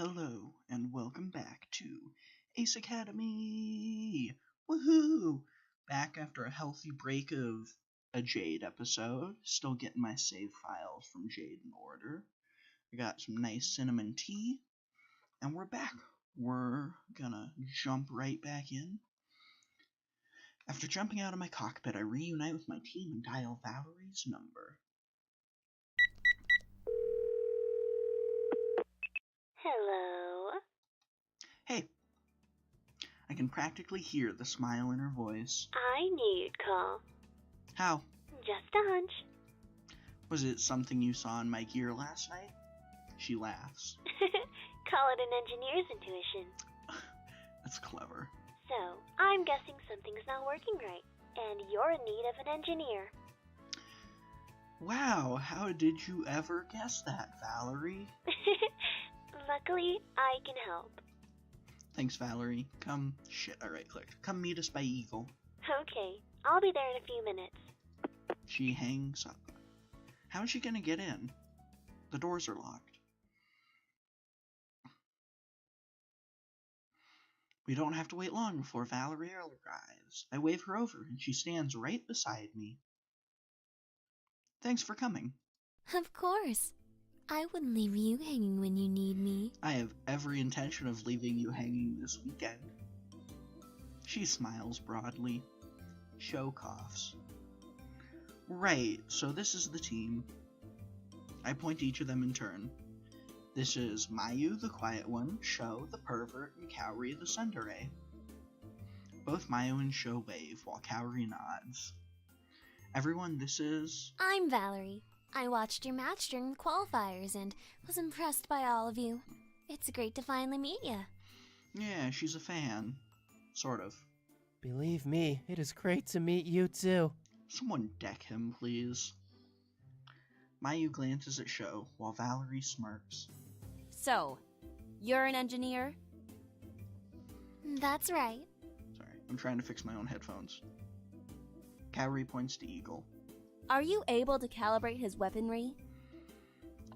Hello, and welcome back to Ace Academy! Woohoo! Back after a healthy break of a Jade episode. Still getting my save files from Jade in order. I got some nice cinnamon tea, and we're back. We're gonna jump right back in. After jumping out of my cockpit, I reunite with my team and dial Valerie's number. Hello. Hey, I can practically hear the smile in her voice. I knew you'd call. How? Just a hunch. Was it something you saw in my gear last night? She laughs. Call it an engineer's intuition. That's clever. So, I'm guessing something's not working right, and you're in need of an engineer. Wow, how did you ever guess that, Valerie? Luckily, I can help. Thanks, Valerie. I right-clicked. Come meet us by Eagle. Okay, I'll be there in a few minutes. She hangs up. How is she gonna get in? The doors are locked. We don't have to wait long before Valerie arrives. I wave her over, and she stands right beside me. Thanks for coming. Of course. I wouldn't leave you hanging when you need me. I have every intention of leaving you hanging this weekend. She smiles broadly. Shou coughs. Right, so this is the team. I point to each of them in turn. This is Mayu, the quiet one, Shou, the pervert, and Kaori, the tsundere. Both Mayu and Shou wave, while Kaori nods. Everyone, this is... I'm Valerie. I watched your match during the qualifiers and was impressed by all of you. It's great to finally meet you. Yeah, she's a fan. Sort of. Believe me, it is great to meet you too. Someone deck him, please. Mayu glances at Shou, while Valerie smirks. So, you're an engineer? That's right. Sorry, I'm trying to fix my own headphones. Kaori points to Eagle. Are you able to calibrate his weaponry?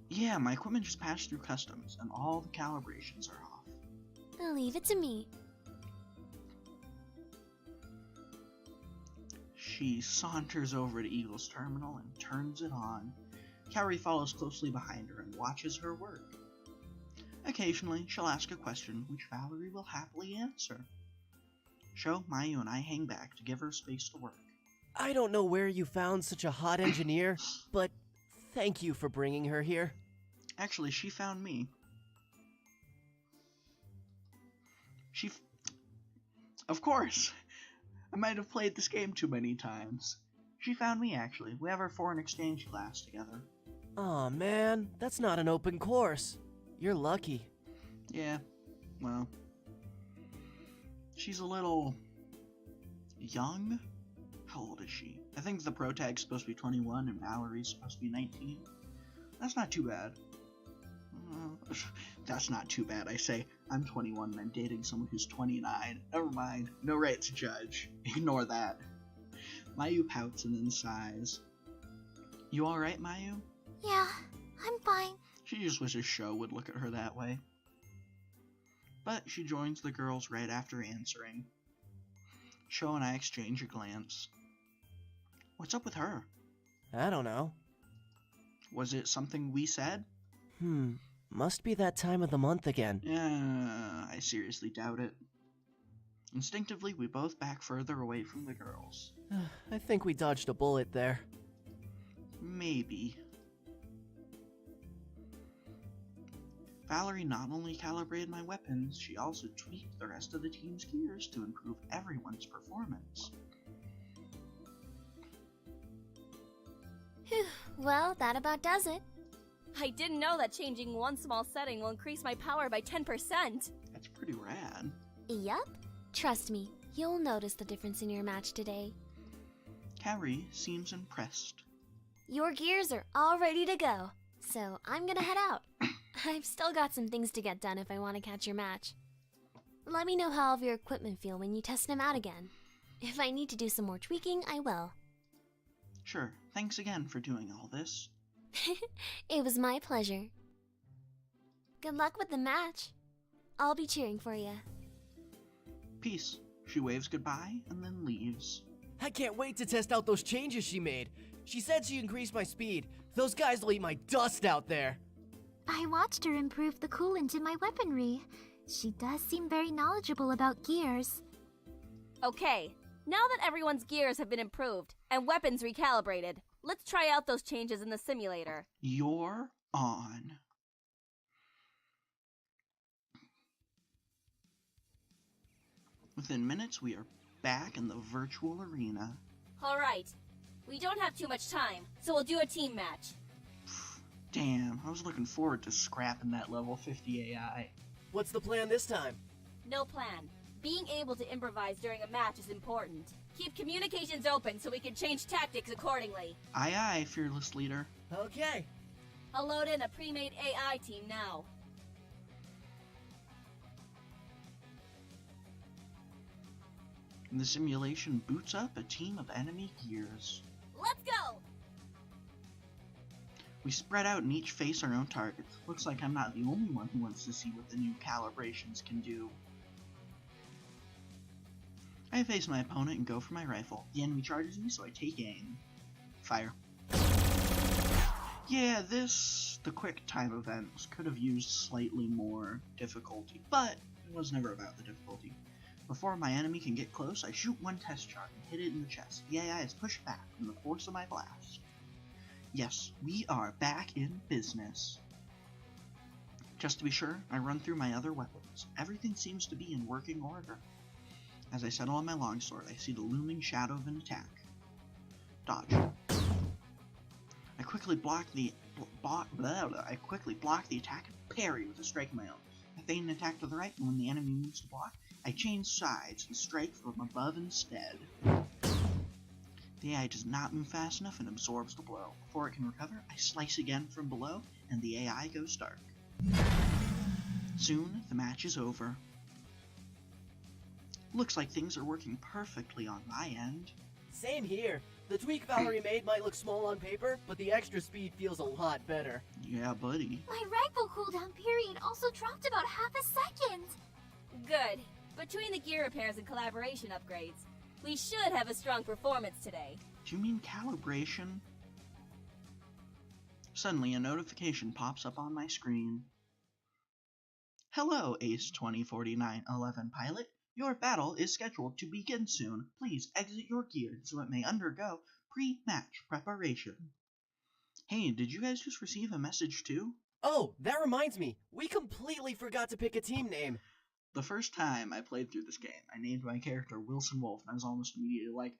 Yeah, my equipment just passed through customs, and all the calibrations are off. Leave it to me. She saunters over to Eagle's terminal and turns it on. Kaori follows closely behind her and watches her work. Occasionally, she'll ask a question, which Valerie will happily answer. Shou, Mayu, and I hang back to give her space to work. I don't know where you found such a hot engineer, but thank you for bringing her here. Actually, she found me. Of course! I might have played this game too many times. She found me, actually. We have our foreign exchange class together. Aw, man, that's not an open course. You're lucky. Yeah, well... She's a little... young? How old is she? I think the pro tag's supposed to be 21 and Valerie's supposed to be 19. That's not too bad. That's not too bad. I say, I'm 21 and I'm dating someone who's 29. Never mind. No right to judge. Ignore that. Mayu pouts and then sighs. You alright, Mayu? Yeah, I'm fine. She just wishes Shou would look at her that way. But she joins the girls right after answering. Shou and I exchange a glance. What's up with her? I don't know. Was it something we said? Must be that time of the month again. I seriously doubt it. Instinctively, we both back further away from the girls. I think we dodged a bullet there. Maybe. Valerie not only calibrated my weapons, she also tweaked the rest of the team's gears to improve everyone's performance. Whew, well, that about does it. I didn't know that changing one small setting will increase my power by 10%. That's pretty rad. Yup. Trust me, you'll notice the difference in your match today. Kaori seems impressed. Your gears are all ready to go, so I'm gonna head out. I've still got some things to get done if I want to catch your match. Let me know how all of your equipment feel when you test them out again. If I need to do some more tweaking, I will. Sure, thanks again for doing all this. It was my pleasure. Good luck with the match. I'll be cheering for you. Peace. She waves goodbye and then leaves. I can't wait to test out those changes she made. She said she increased my speed. Those guys will eat my dust out there. I watched her improve the coolant in my weaponry. She does seem very knowledgeable about gears. Okay, now that everyone's gears have been improved and weapons recalibrated, let's try out those changes in the simulator. You're on. Within minutes, we are back in the virtual arena. Alright, we don't have too much time, so we'll do a team match. Damn, I was looking forward to scrapping that level 50 AI. What's the plan this time? No plan. Being able to improvise during a match is important. Keep communications open so we can change tactics accordingly. Aye aye, fearless leader. Okay. I'll load in a pre-made AI team now. The simulation boots up a team of enemy gears. Let's go! We spread out and each face our own targets. Looks like I'm not the only one who wants to see what the new calibrations can do. I face my opponent and go for my rifle. The enemy charges me, so I take aim. Fire. Yeah, the quick time events could have used slightly more difficulty, but it was never about the difficulty. Before my enemy can get close, I shoot one test shot and hit it in the chest. The AI is pushed back from the force of my blast. Yes, we are back in business. Just to be sure, I run through my other weapons. Everything seems to be in working order. As I settle on my longsword, I see the looming shadow of an attack. Dodge. I quickly block the attack and parry with a strike of my own. I feign an attack to the right, and when the enemy moves to block, I change sides and strike from above instead. The AI does not move fast enough and absorbs the blow. Before it can recover, I slice again from below, and the AI goes dark. Soon, the match is over. Looks like things are working perfectly on my end. Same here. The tweak Valerie made might look small on paper, but the extra speed feels a lot better. Yeah, buddy. My rifle cooldown period also dropped about half a second. Good. Between the gear repairs and collaboration upgrades, we should have a strong performance today. Do you mean calibration? Suddenly, a notification pops up on my screen. Hello, Ace 204911 pilot. Your battle is scheduled to begin soon. Please exit your gear so it may undergo pre-match preparation. Hey, did you guys just receive a message too? Oh, that reminds me. We completely forgot to pick a team name. The first time I played through this game, I named my character Wilson Wolf, and I was almost immediately like,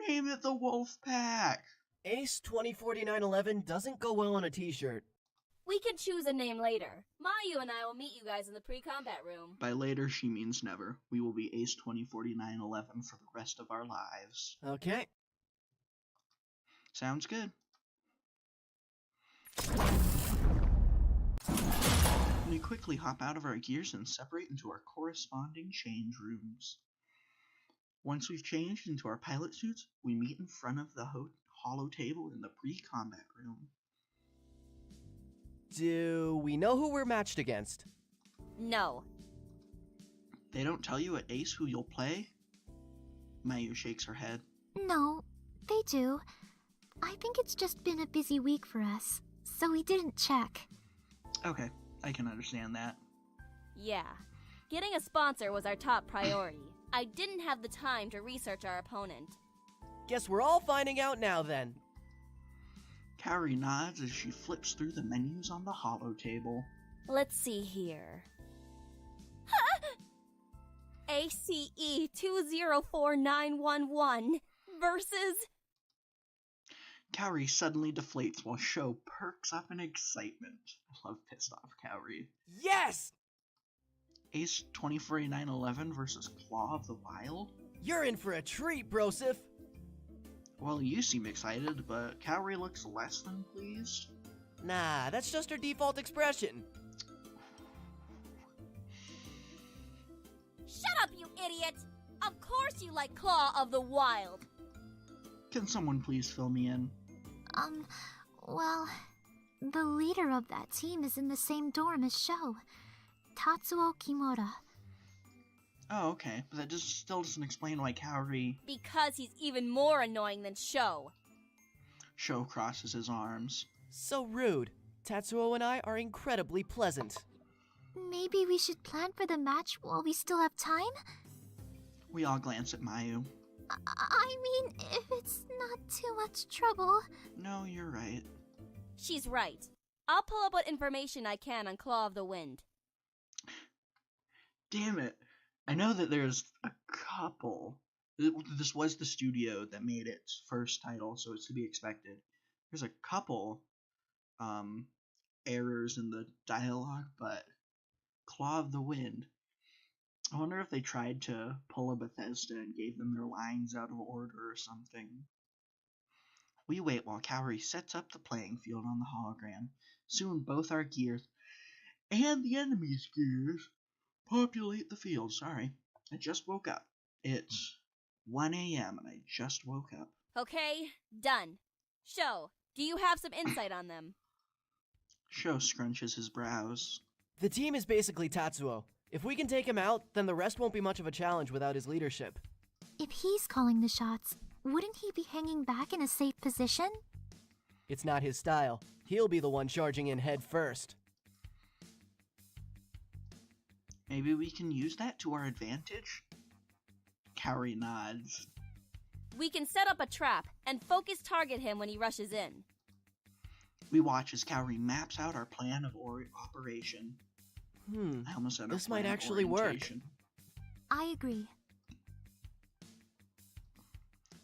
name it the Wolf Pack! Ace 204911 doesn't go well on a t-shirt. We can choose a name later. Mayu and I will meet you guys in the pre-combat room. By later, she means never. We will be Ace 204911 for the rest of our lives. Okay. Sounds good. We quickly hop out of our gears and separate into our corresponding change rooms. Once we've changed into our pilot suits, we meet in front of the holo table in the pre-combat room. Do we know who we're matched against? No. They don't tell you at Ace who you'll play? Mayu shakes her head. No, they do. I think it's just been a busy week for us, so we didn't check. Okay, I can understand that. Yeah. Getting a sponsor was our top priority. I didn't have the time to research our opponent. Guess we're all finding out now then. Kaori nods as she flips through the menus on the holo table. Let's see here. ACE 204911 versus... Kaori suddenly deflates while Shou perks up in excitement. I love pissed off Kaori. Yes! Ace 204911 versus Claw of the Wild? You're in for a treat, Brosif. Well, you seem excited, but Kaori looks less than pleased. Nah, that's just her default expression. Shut up, you idiot! Of course you like Claw of the Wild. Can someone please fill me in? Well, The leader of that team is in the same dorm as Shou, Tatsuo Kimura. Oh, okay. But that still doesn't explain why Kaori... Because he's even more annoying than Shou. Shou crosses his arms. So rude. Tatsuo and I are incredibly pleasant. Maybe we should plan for the match while we still have time? We all glance at Mayu. I mean, if it's not too much trouble. No, you're right. She's right. I'll pull up what information I can on Claw of the Wind. Damn it. I know that there's a couple. This was the studio that made its first title, so it's to be expected. There's a couple errors in the dialogue, but Claw of the Wind. I wonder if they tried to pull a Bethesda and gave them their lines out of order or something. We wait while Kaori sets up the playing field on the hologram. Soon both our gears and the enemy's gears populate the field. Sorry, I just woke up. It's 1 a.m. and I just woke up. Okay, done. Shou, do you have some insight on them? Shou scrunches his brows. The team is basically Tatsuo. If we can take him out, then the rest won't be much of a challenge without his leadership. If he's calling the shots, wouldn't he be hanging back in a safe position? It's not his style. He'll be the one charging in head first. Maybe we can use that to our advantage? Kaori nods. We can set up a trap and focus target him when he rushes in. We watch as Kaori maps out our plan of operation. I almost said This might actually work. I agree.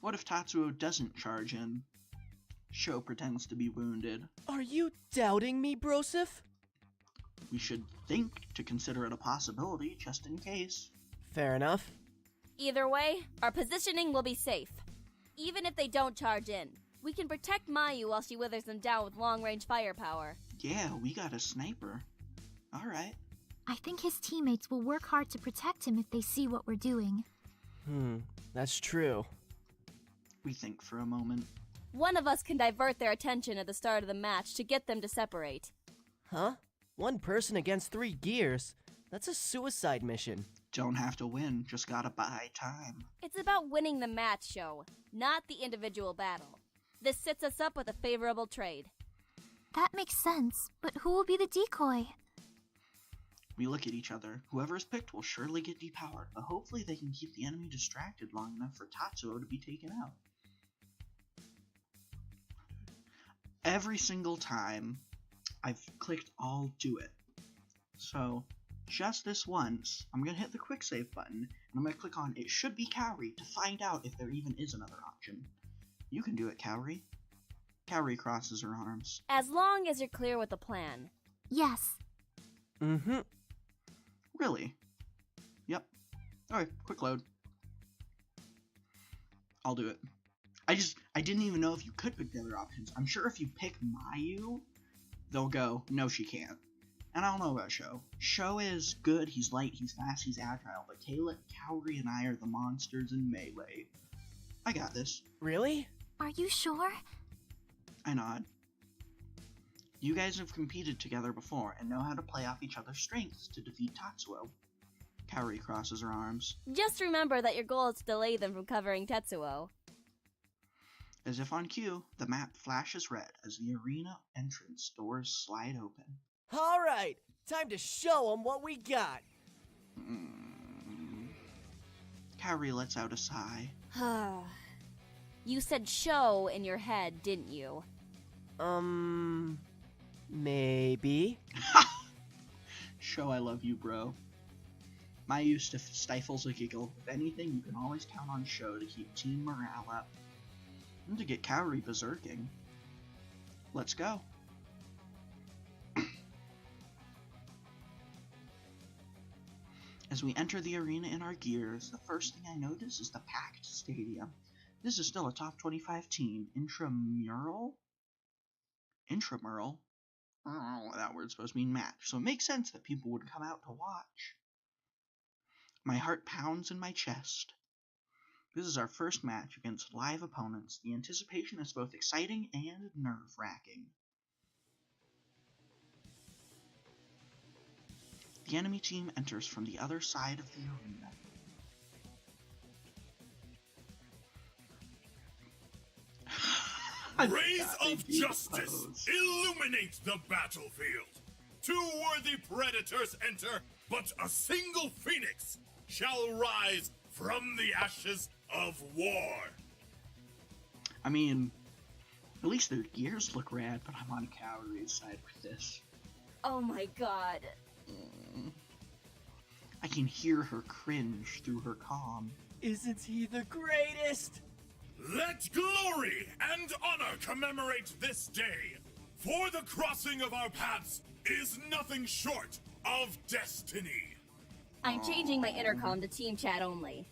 What if Tatsuo doesn't charge in? Shou pretends to be wounded. Are you doubting me, Broseph? We should think to consider it a possibility, just in case. Fair enough. Either way, our positioning will be safe. Even if they don't charge in, we can protect Mayu while she withers them down with long-range firepower. Yeah, we got a sniper. Alright. I think his teammates will work hard to protect him if they see what we're doing. That's true. We think for a moment. One of us can divert their attention at the start of the match to get them to separate. Huh? One person against 3 gears? That's a suicide mission. Don't have to win, just gotta buy time. It's about winning the match, Shou, not the individual battle. This sets us up with a favorable trade. That makes sense, but who will be the decoy? We look at each other. Whoever is picked will surely get depowered, but hopefully they can keep the enemy distracted long enough for Tatsuo to be taken out. Every single time I've clicked I'll do it. So, just this once, I'm going to hit the quick save button, and I'm going to click on It Should Be Kaori to find out if there even is another option. You can do it, Kaori. Kaori crosses her arms. As long as you're clear with the plan. Yes. Really? Yep. Alright, quick load. I'll do it. I didn't even know if you could pick the other options. I'm sure if you pick Mayu, they'll go, no, she can't. And I don't know about Shou. Shou is good, he's light, he's fast, he's agile, but Kayla, Kaori, and I are the monsters in Melee. I got this. Really? Are you sure? I nod. You guys have competed together before and know how to play off each other's strengths to defeat Tatsuo. Kaori crosses her arms. Just remember that your goal is to delay them from covering Tetsuo. As if on cue, the map flashes red as the arena entrance doors slide open. Alright, time to show them what we got. Kaori lets out a sigh. You said Shou in your head, didn't you? Maybe. Shou, I love you, bro. Mayu stifles a giggle. If anything, you can always count on Shou to keep team morale up. And to get Kaori berserking. Let's go. As we enter the arena in our gears, the first thing I notice is the packed stadium. This is still a top 25 team. Intramural? Intramural? I don't know what that word's supposed to mean, match. So it makes sense that people would come out to watch. My heart pounds in my chest. This is our first match against live opponents. The anticipation is both exciting and nerve-wracking. The enemy team enters from the other side of the arena. Rays of justice illuminate the battlefield. 2 worthy predators enter, but a single phoenix shall rise from the ashes of war. I mean, at least their gears look rad, but I'm on Kaori's side with this. Oh my god. I can hear her cringe through her comm. Isn't he the greatest? Let glory and honor commemorate this day, for the crossing of our paths is nothing short of destiny. I'm changing my intercom to team chat only.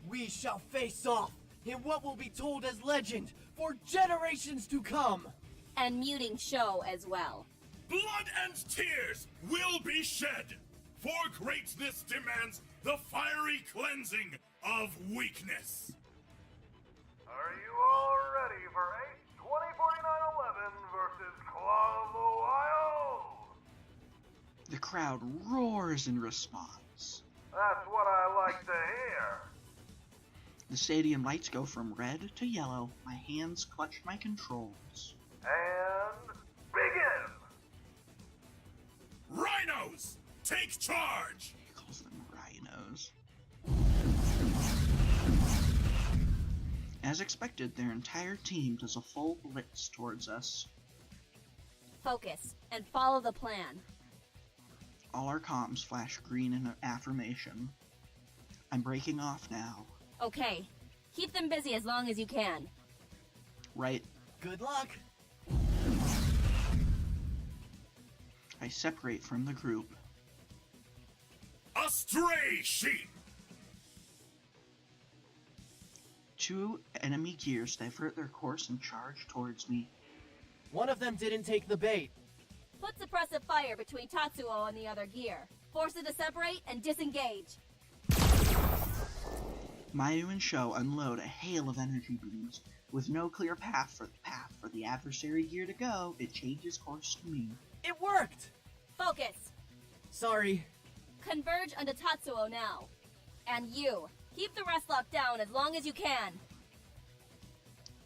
We shall face off in what will be told as legend for generations to come. And muting Shou as well. Blood and tears will be shed, for greatness demands the fiery cleansing of weakness. Are you all ready for Ace 2049-11 versus Claw of the Wild? The crowd roars in response. That's what I like to hear. The stadium lights go from red to yellow. My hands clutch my controls. And begin! Rhinos, take charge! He calls them rhinos. As expected, their entire team does a full blitz towards us. Focus and follow the plan. All our comms flash green in affirmation. I'm breaking off now. Okay, keep them busy as long as you can. Right. Good luck. I separate from the group. A stray sheep! 2 enemy gears divert their course and charge towards me. One of them didn't take the bait. Put suppressive fire between Tatsuo and the other gear. Force it to separate and disengage. Mayu and Shou unload a hail of energy beams. With no clear path for the adversary gear to go, it changes course to me. It worked! Focus. Sorry. Converge onto Tatsuo now. And you, keep the rest locked down as long as you can.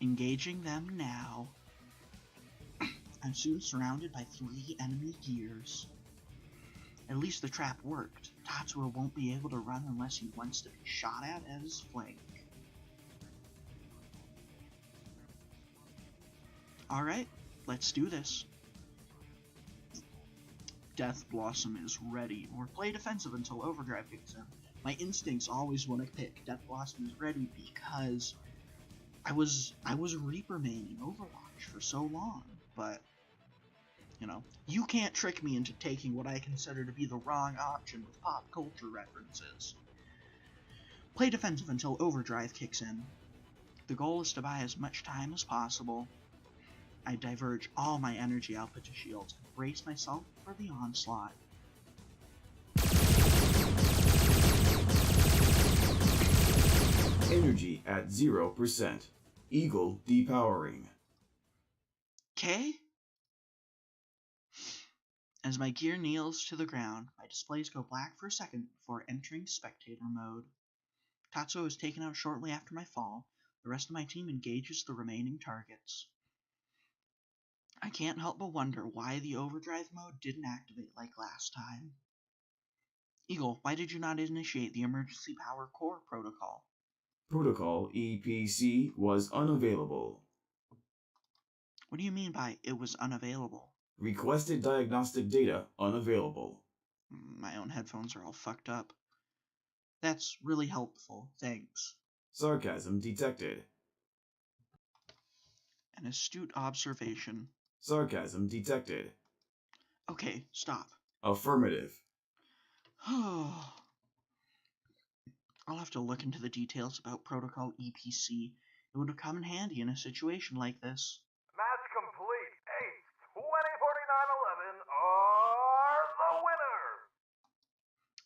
Engaging them now. I'm soon surrounded by 3 enemy gears. At least the trap worked. Tatsuo won't be able to run unless he wants to be shot at his flank. Alright, let's do this. Death Blossom is ready, or play defensive until overdrive kicks in. My instincts always want to pick Death Blossom is ready because I was Reaper maining Overwatch for so long, but you know, you can't trick me into taking what I consider to be the wrong option with pop culture references. Play defensive until overdrive kicks in. The goal is to buy as much time as possible. I diverge all my energy output to shields and brace myself for the onslaught. Energy at 0%. Eagle depowering. Okay? As my gear kneels to the ground, my displays go black for a second before entering spectator mode. Tatsuo is taken out shortly after my fall. The rest of my team engages the remaining targets. I can't help but wonder why the overdrive mode didn't activate like last time. Eagle, why did you not initiate the emergency power core protocol? Protocol EPC was unavailable. What do you mean by it was unavailable? Requested diagnostic data unavailable. My own headphones are all fucked up. That's really helpful, thanks. Sarcasm detected. An astute observation. Sarcasm detected. Okay, stop. Affirmative. I'll have to look into the details about Protocol EPC. It would have come in handy in a situation like this. Match complete. Ace 2049-11 are the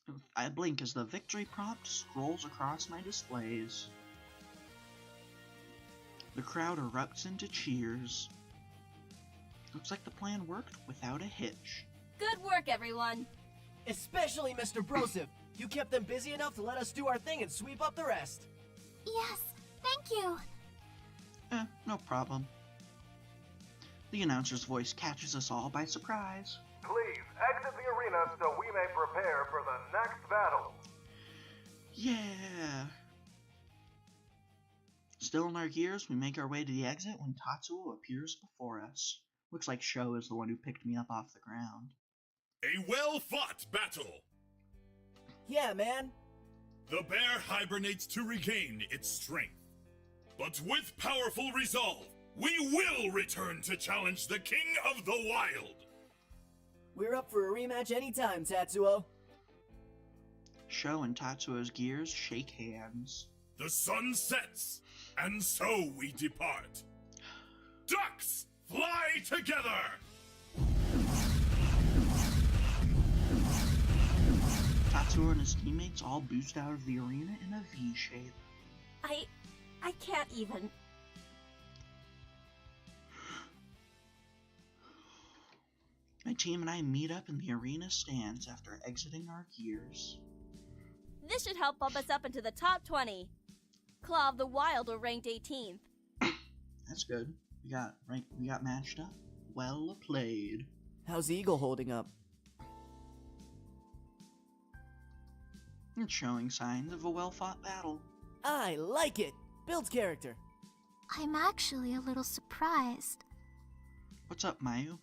winners. I blink as the victory prompt scrolls across my displays. The crowd erupts into cheers. Looks like the plan worked without a hitch. Good work, everyone. Especially Mr. Broseph. You kept them busy enough to let us do our thing and sweep up the rest. Yes, thank you. No problem. The announcer's voice catches us all by surprise. Please exit the arena so we may prepare for the next battle. Yeah. Still in our gears, we make our way to the exit when Tatsuo appears before us. Looks like Shou is the one who picked me up off the ground. A well-fought battle! Yeah, man. The bear hibernates to regain its strength. But with powerful resolve, we will return to challenge the King of the Wild! We're up for a rematch anytime, Tatsuo. Shou and Tatsuo's gears shake hands. The sun sets, and so we depart. Ducks, fly together! Tatsuo and his teammates all boost out of the arena in a V shape. I can't even. My team and I meet up in the arena stands after exiting our gears. This should help bump us up into the top 20. Claw of the Wild were ranked 18th. That's good. We got matched up. Well played. How's Eagle holding up? It's showing signs of a well-fought battle. I like it! Builds character. I'm actually a little surprised. What's up, Mayu?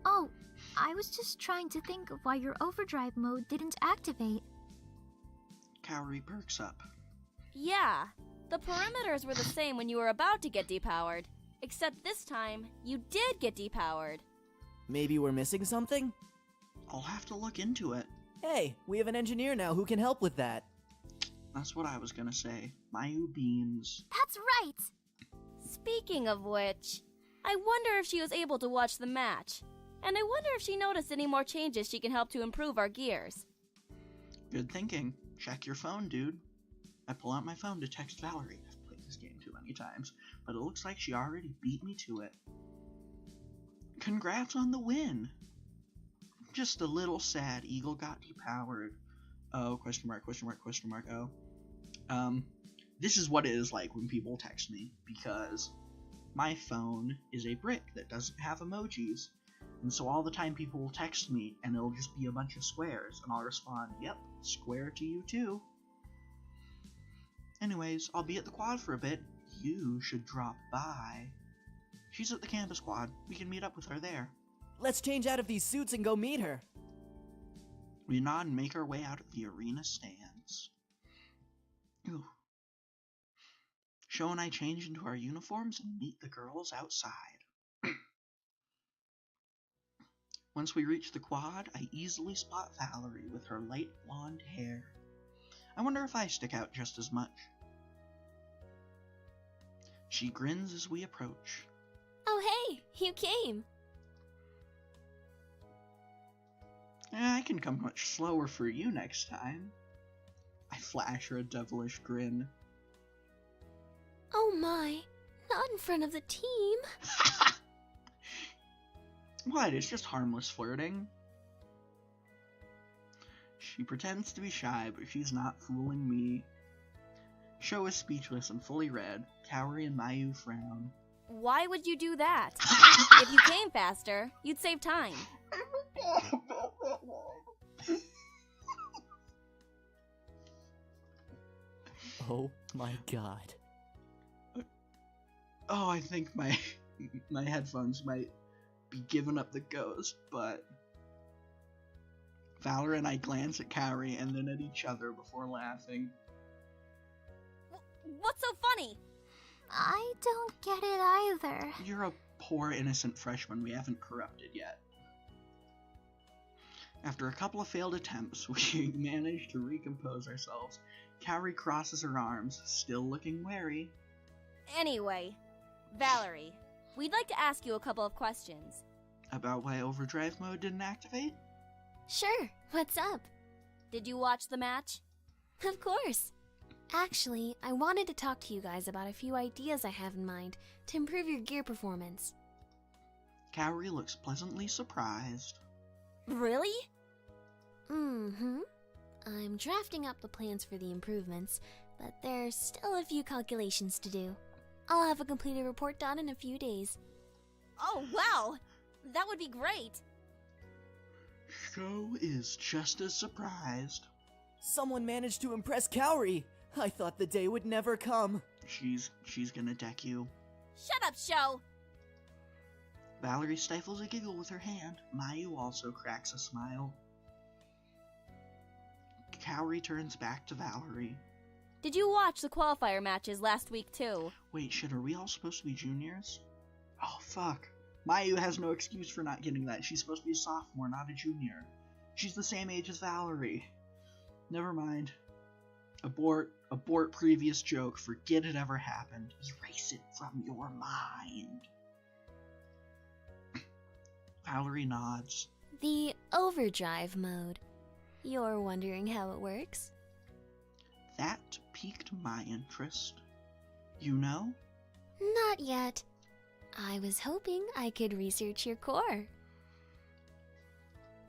Oh, I was just trying to think of why your overdrive mode didn't activate. Kaori perks up. Yeah, the perimeters were the same when you were about to get depowered. Except this time, you did get depowered. Maybe we're missing something? I'll have to look into it. Hey, we have an engineer now who can help with that. That's what I was gonna say. Mayu beams. That's right! Speaking of which, I wonder if she was able to watch the match. And I wonder if she noticed any more changes she can help to improve our gears. Good thinking. Check your phone, dude. I pull out my phone to text Valerie. I've played this game too many times, but it looks like she already beat me to it. Congrats on the win! Just a little sad Eagle got depowered. Oh, question mark, oh. This is what it is like when people text me, because my phone is a brick that doesn't have emojis. And so all the time people will text me and it'll just be a bunch of squares, and I'll respond, yep, square to you too. Anyways, I'll be at the quad for a bit. You should drop by. She's at the campus quad. We can meet up with her there. Let's change out of these suits and go meet her. We nod and make our way out of the arena stands. Ooh. Shou and I change into our uniforms and meet the girls outside. Once we reach the quad, I easily spot Valerie with her light blonde hair. I wonder if I stick out just as much. She grins as we approach. Oh hey, you came. I can come much slower for you next time. I flash her a devilish grin. Oh my, not in front of the team. What? It's just harmless flirting. She pretends to be shy, but she's not fooling me. Shou is speechless and fully red. Kaori and Mayu frown. Why would you do that? If you came faster, you'd save time. Oh my god. Oh, I think my headphones might be giving up the ghost, but Valerie and I glance at Kaori and then at each other before laughing. What's so funny? I don't get it either. You're a poor innocent freshman we haven't corrupted yet. After a couple of failed attempts, we manage to recompose ourselves. Kaori crosses her arms, still looking wary. Anyway, Valerie, we'd like to ask you a couple of questions. About why overdrive mode didn't activate? Sure, what's up? Did you watch the match? Of course. Actually, I wanted to talk to you guys about a few ideas I have in mind to improve your gear performance. Kaori looks pleasantly surprised. Really? Mm-hmm. I'm drafting up the plans for the improvements, but there's still a few calculations to do. I'll have a completed report done in a few days. Oh, wow! That would be great! Shou is just as surprised. Someone managed to impress Kaori. I thought the day would never come. She's gonna deck you. Shut up, Shou! Valerie stifles a giggle with her hand. Mayu also cracks a smile. Kaori turns back to Valerie. Did you watch the qualifier matches last week, too? Wait, shit, are we all supposed to be juniors? Oh, fuck. Mayu has no excuse for not getting that. She's supposed to be a sophomore, not a junior. She's the same age as Valerie. Never mind. Abort previous joke. Forget it ever happened. Erase it from your mind. Valerie nods. The overdrive mode. You're wondering how it works? That piqued my interest. You know? Not yet. I was hoping I could research your core.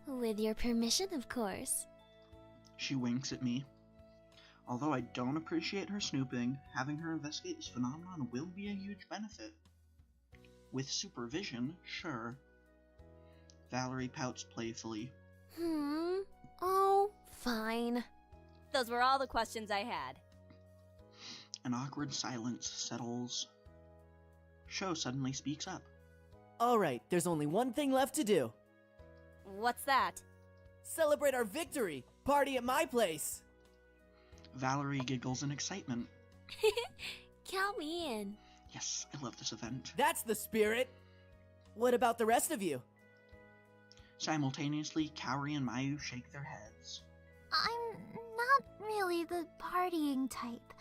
With your permission, of course. She winks at me. Although I don't appreciate her snooping, having her investigate this phenomenon will be a huge benefit. With supervision, sure. Valerie pouts playfully. Oh, fine. Those were all the questions I had. An awkward silence settles. Shou suddenly speaks up. Alright, there's only one thing left to do. What's that? Celebrate our victory! Party at my place! Valerie giggles in excitement. Count me in. Yes, I love this event. That's the spirit! What about the rest of you? Simultaneously, Kaori and Mayu shake their heads. I'm not really the partying type.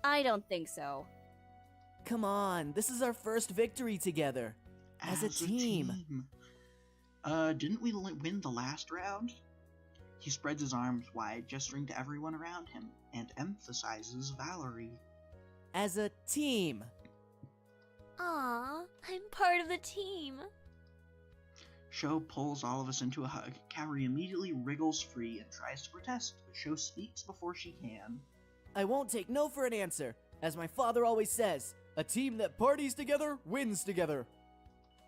I don't think so. Come on, this is our first victory together. As a team. Didn't we win the last round? He spreads his arms wide, gesturing to everyone around him, and emphasizes Valerie. As a team. Aw, I'm part of the team. Shou pulls all of us into a hug. Kaori immediately wriggles free and tries to protest, but Shou speaks before she can. I won't take no for an answer. As my father always says, a team that parties together wins together.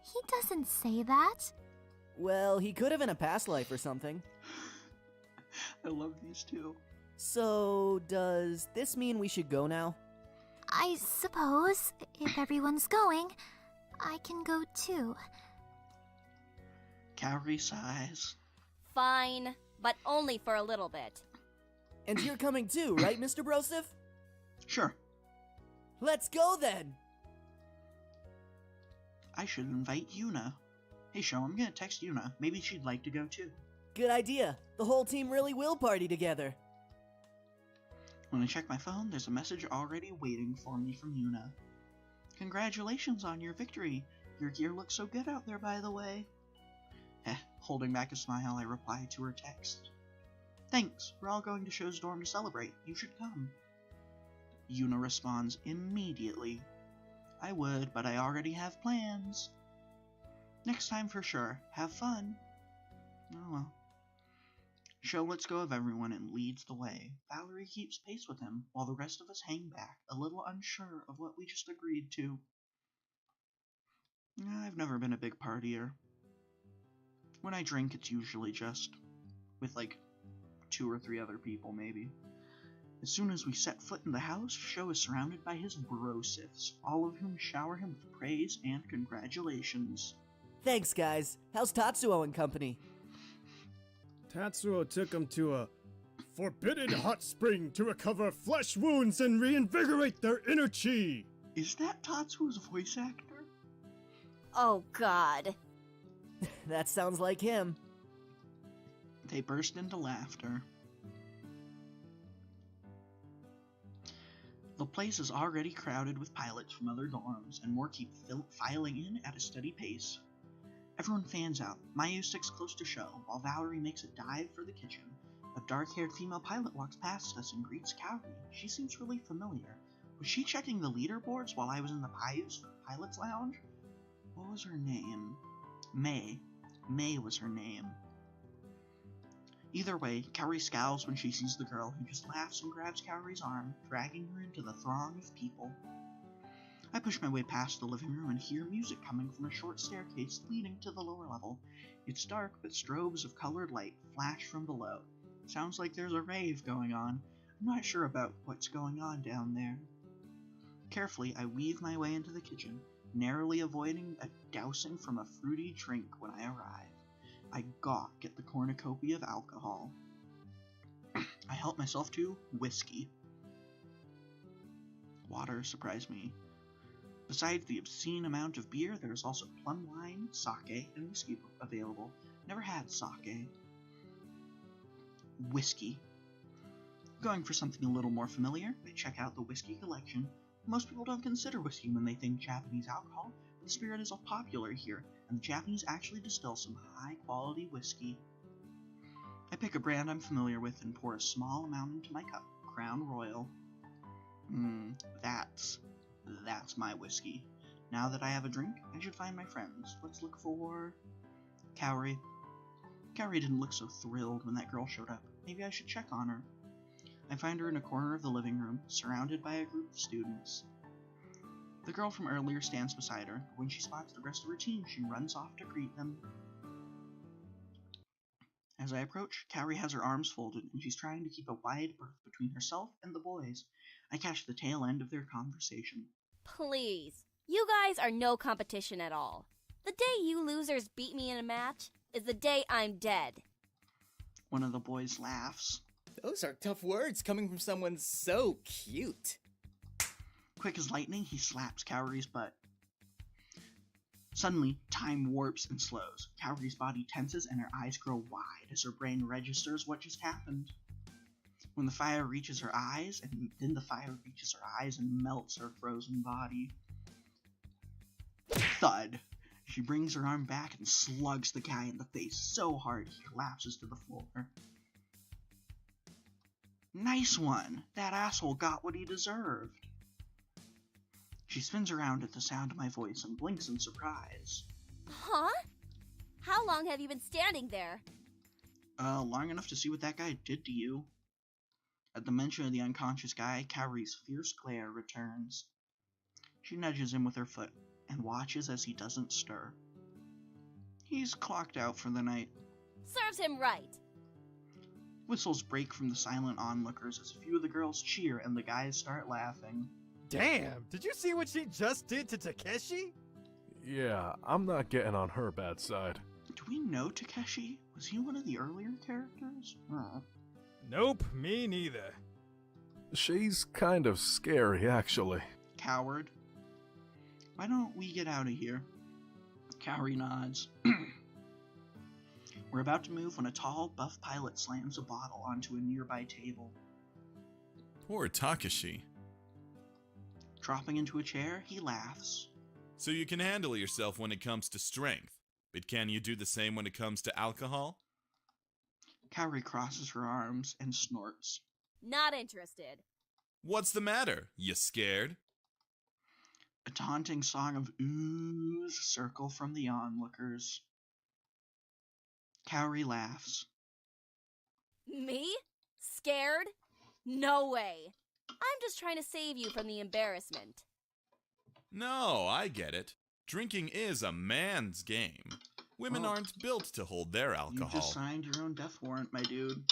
He doesn't say that. Well, he could have in a past life or something. I love these two. So, does this mean we should go now? I suppose, if everyone's going, I can go too. Kaori sighs. Fine, but only for a little bit. And you're coming too, right, Mr. Brosif? Sure. Let's go then! I should invite Yuna. Hey Shou, I'm gonna text Yuna. Maybe she'd like to go too. Good idea. The whole team really will party together. When I check my phone, there's a message already waiting for me from Yuna. Congratulations on your victory. Your gear looks so good out there, by the way. Holding back a smile, I reply to her text. Thanks, we're all going to Shou's dorm to celebrate. You should come. Yuna responds immediately. I would, but I already have plans. Next time for sure. Have fun. Oh well. Shou lets go of everyone and leads the way. Valerie keeps pace with him, while the rest of us hang back, a little unsure of what we just agreed to. I've never been a big partier. When I drink, it's usually just with like 2 or 3 other people, maybe. As soon as we set foot in the house, Shou is surrounded by his brosifs, all of whom shower him with praise and congratulations. Thanks, guys. How's Tatsuo and company? Tatsuo took him to a forbidden hot spring to recover flesh wounds and reinvigorate their inner chi. Is that Tatsuo's voice actor? Oh, God. That sounds like him. They burst into laughter. The place is already crowded with pilots from other dorms, and more keep filing in at a steady pace. Everyone fans out. Mayu sticks close to Shou, while Valerie makes a dive for the kitchen. A dark-haired female pilot walks past us and greets Kaori. She seems really familiar. Was she checking the leaderboards while I was in the pilot's lounge? What was her name? May. May was her name. Either way, Kaori scowls when she sees the girl, who just laughs and grabs Kaori's arm, dragging her into the throng of people. I push my way past the living room and hear music coming from a short staircase leading to the lower level. It's dark, but strobes of colored light flash from below. Sounds like there's a rave going on. I'm not sure about what's going on down there. Carefully, I weave my way into the kitchen, narrowly avoiding a dousing from a fruity drink when I arrive. I gawk at the cornucopia of alcohol. I help myself to whiskey. Water surprised me. Besides the obscene amount of beer, there is also plum wine, sake, and whiskey available. Never had sake. Whiskey. Going for something a little more familiar, I check out the whiskey collection. Most people don't consider whiskey when they think Japanese alcohol, but the spirit is popular here, and the Japanese actually distill some high-quality whiskey. I pick a brand I'm familiar with and pour a small amount into my cup, Crown Royal. That's my whiskey. Now that I have a drink, I should find my friends. Let's look for Kaori. Kaori didn't look so thrilled when that girl showed up. Maybe I should check on her. I find her in a corner of the living room, surrounded by a group of students. The girl from earlier stands beside her. When she spots the rest of her team, she runs off to greet them. As I approach, Kaori has her arms folded, and she's trying to keep a wide berth between herself and the boys. I catch the tail end of their conversation. Please. You guys are no competition at all. The day you losers beat me in a match is the day I'm dead. One of the boys laughs. Those are tough words coming from someone so cute. Quick as lightning, he slaps Kaori's butt. Suddenly, time warps and slows. Kaori's body tenses and her eyes grow wide as her brain registers what just happened. When the fire reaches her eyes, and then the fire reaches her eyes and melts her frozen body. Thud! She brings her arm back and slugs the guy in the face so hard he collapses to the floor. Nice one! That asshole got what he deserved. She spins around at the sound of my voice and blinks in surprise. Huh? How long have you been standing there? Long enough to see what that guy did to you. At the mention of the unconscious guy, Kaori's fierce glare returns. She nudges him with her foot and watches as he doesn't stir. He's clocked out for the night. Serves him right. Whistles break from the silent onlookers as a few of the girls cheer and the guys start laughing. Damn, did you see what she just did to Takeshi? Yeah, I'm not getting on her bad side. Do we know Takeshi? Was he one of the earlier characters? Nope, me neither. She's kind of scary, actually. Coward. Why don't we get out of here? Kaori nods. We're about to move when a tall, buff pilot slams a bottle onto a nearby table. Poor Takashi. Dropping into a chair, he laughs. So you can handle yourself when it comes to strength, but can you do the same when it comes to alcohol? Kaori crosses her arms and snorts. Not interested. What's the matter? You scared? A taunting song of oohs circle from the onlookers. Kaori laughs. Me? Scared? No way. I'm just trying to save you from the embarrassment. No, I get it. Drinking is a man's game. Women aren't built to hold their alcohol. You just signed your own death warrant, my dude.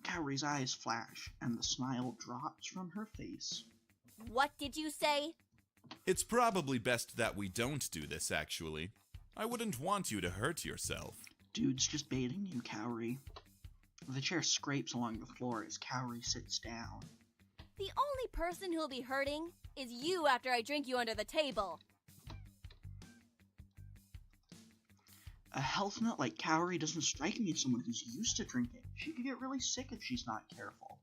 Kaori's eyes flash, and the smile drops from her face. What did you say? It's probably best that we don't do this, actually. I wouldn't want you to hurt yourself. Dude's just baiting you, Kaori. The chair scrapes along the floor as Kaori sits down. The only person who'll be hurting is you after I drink you under the table. A health nut like Kaori doesn't strike me as someone who's used to drinking. She could get really sick if she's not careful.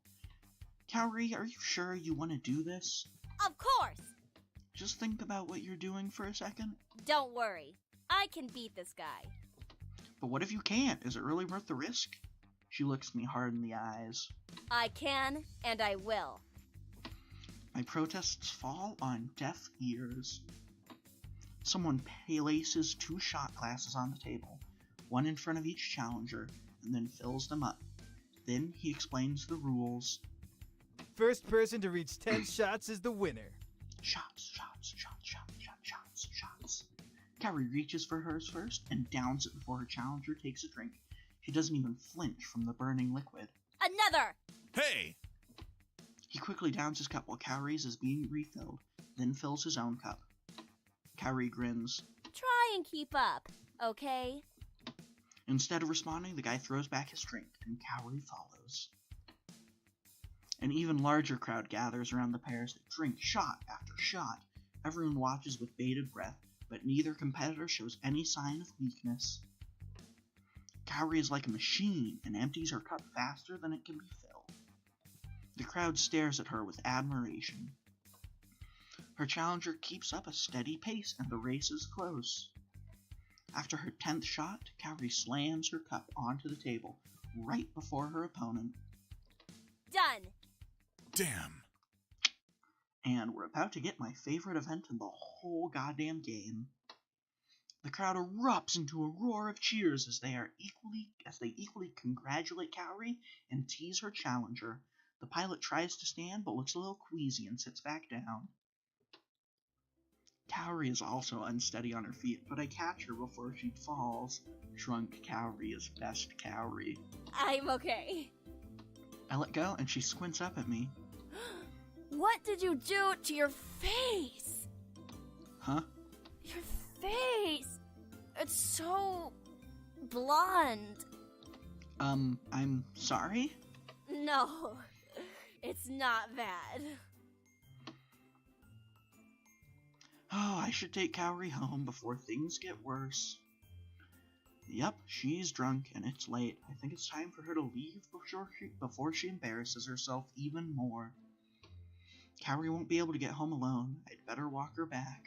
Kaori, are you sure you want to do this? Of course! Just think about what you're doing for a second. Don't worry. I can beat this guy. But what if you can't? Is it really worth the risk? She looks me hard in the eyes. I can, and I will. My protests fall on deaf ears. Someone places 2 shot glasses on the table. one in front of each challenger, and then fills them up. Then he explains the rules. First person to reach 10 shots is the winner. Shots, shots, shots, shots, shots, shots, shots. Kaori reaches for hers first and downs it before her challenger takes a drink. She doesn't even flinch from the burning liquid. Another! Hey! He quickly downs his cup while Kaori's is being refilled, then fills his own cup. Kaori grins. Try and keep up, okay? Instead of responding, the guy throws back his drink, and Kaori follows. An even larger crowd gathers around the pairs that drink shot after shot. Everyone watches with bated breath, but neither competitor shows any sign of weakness. Kaori is like a machine and empties her cup faster than it can be filled. The crowd stares at her with admiration. Her challenger keeps up a steady pace and the race is close. After her 10th shot, Kaori slams her cup onto the table right before her opponent. Done! Damn. And we're about to get my favorite event in the whole goddamn game. The crowd erupts into a roar of cheers as they equally congratulate Kaori and tease her challenger. The pilot tries to stand but looks a little queasy and sits back down. Kaori is also unsteady on her feet, but I catch her before she falls. Drunk Kaori is best Kaori. I'm okay. I let go and she squints up at me. What did you do to your face? Huh? Your face! It's so blonde. I'm sorry? No, it's not bad. Oh, I should take Kaori home before things get worse. Yep, she's drunk and it's late. I think it's time for her to leave before she embarrasses herself even more. Kaori won't be able to get home alone. I'd better walk her back.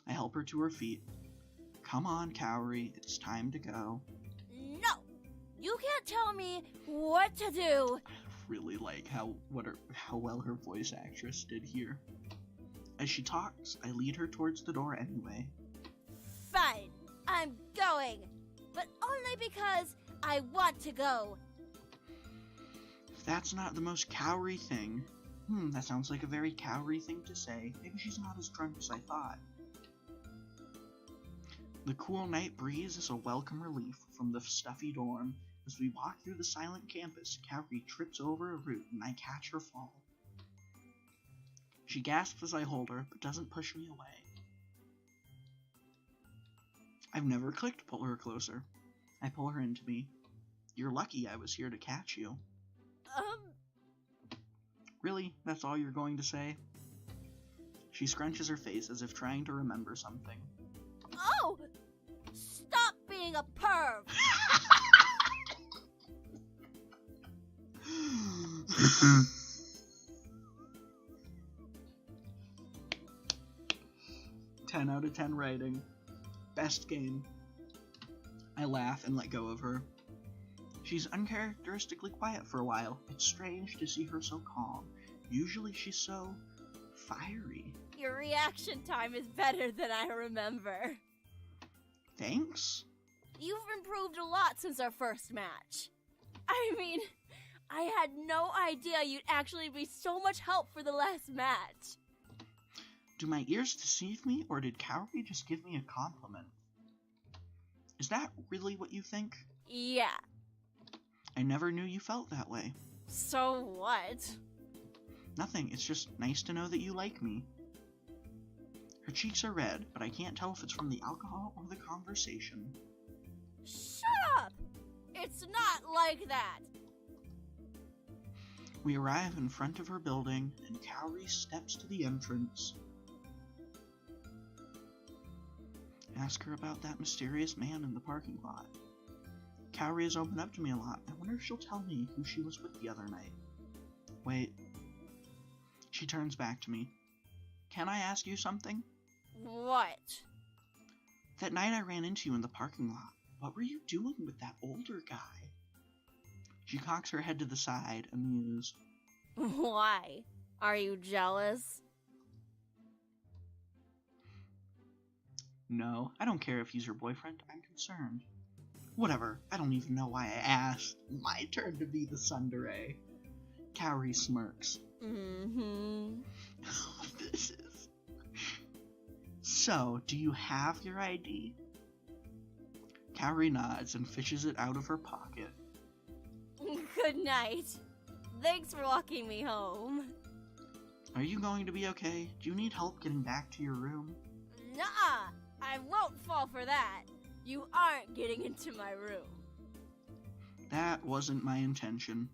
I help her to her feet. Come on, Kaori, it's time to go. No! You can't tell me what to do! I really like how well her voice actress did here. As she talks, I lead her towards the door anyway. Fine, I'm going, but only because I want to go. That's not the most Kaori thing. That sounds like a very Kaori thing to say. Maybe she's not as drunk as I thought. The cool night breeze is a welcome relief from the stuffy dorm. As we walk through the silent campus, Kaori trips over a root and I catch her fall. She gasps as I hold her, but doesn't push me away. I've never clicked pull her closer. I pull her into me. You're lucky I was here to catch you. Really? That's all you're going to say? She scrunches her face as if trying to remember something. Oh! Stop being a perv! 10 out of 10 writing. Best game. I laugh and let go of her. She's uncharacteristically quiet for a while. It's strange to see her so calm. Usually she's so fiery. Your reaction time is better than I remember. Thanks? You've improved a lot since our first match. I mean, I had no idea you'd actually be so much help for the last match. Do my ears deceive me, or did Kaori just give me a compliment? Is that really what you think? Yeah. I never knew you felt that way. So what? Nothing, it's just nice to know that you like me. Her cheeks are red, but I can't tell if it's from the alcohol or the conversation. Shut up! It's not like that! We arrive in front of her building, and Kaori steps to the entrance. Ask her about that mysterious man in the parking lot. Kaori has opened up to me a lot. I wonder if she'll tell me who she was with the other night. Wait. She turns back to me. Can I ask you something? What? That night I ran into you in the parking lot. What were you doing with that older guy? She cocks her head to the side, amused. Why? Are you jealous? No, I don't care if he's your boyfriend. I'm concerned. Whatever, I don't even know why I asked. My turn to be the tsundere. Kaori smirks. Mm-hmm. This is... So, do you have your ID? Kaori nods and fishes it out of her pocket. Good night. Thanks for walking me home. Are you going to be okay? Do you need help getting back to your room? Nuh-uh. I won't fall for that. You aren't getting into my room. That wasn't my intention.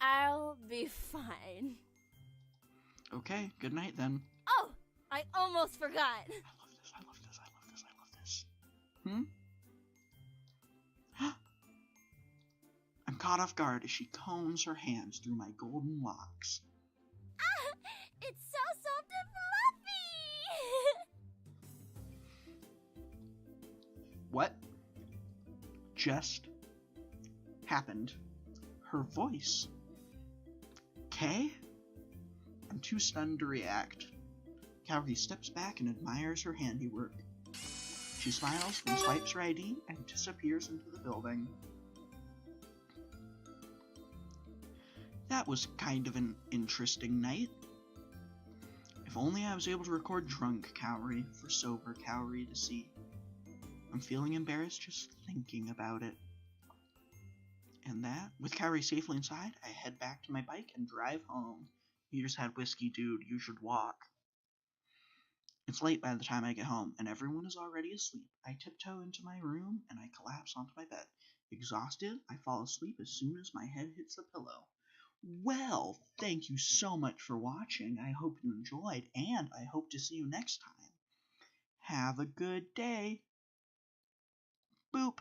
I'll be fine. Okay, good night then. Oh, I almost forgot. I love this, I love this, I love this, I love this. I'm caught off guard as she combs her hands through my golden locks. Ah, it's so soft and fluffy. What just happened? Her voice. Kay? I'm too stunned to react. Kaori steps back and admires her handiwork. She smiles and swipes her ID and disappears into the building. That was kind of an interesting night. If only I was able to record drunk Kaori for sober Kaori to see. I'm feeling embarrassed just thinking about it. And that, with Kaori safely inside, I head back to my bike and drive home. You just had whiskey, dude. You should walk. It's late by the time I get home, and everyone is already asleep. I tiptoe into my room, and I collapse onto my bed. Exhausted, I fall asleep as soon as my head hits the pillow. Well, thank you so much for watching. I hope you enjoyed, and I hope to see you next time. Have a good day. Boop.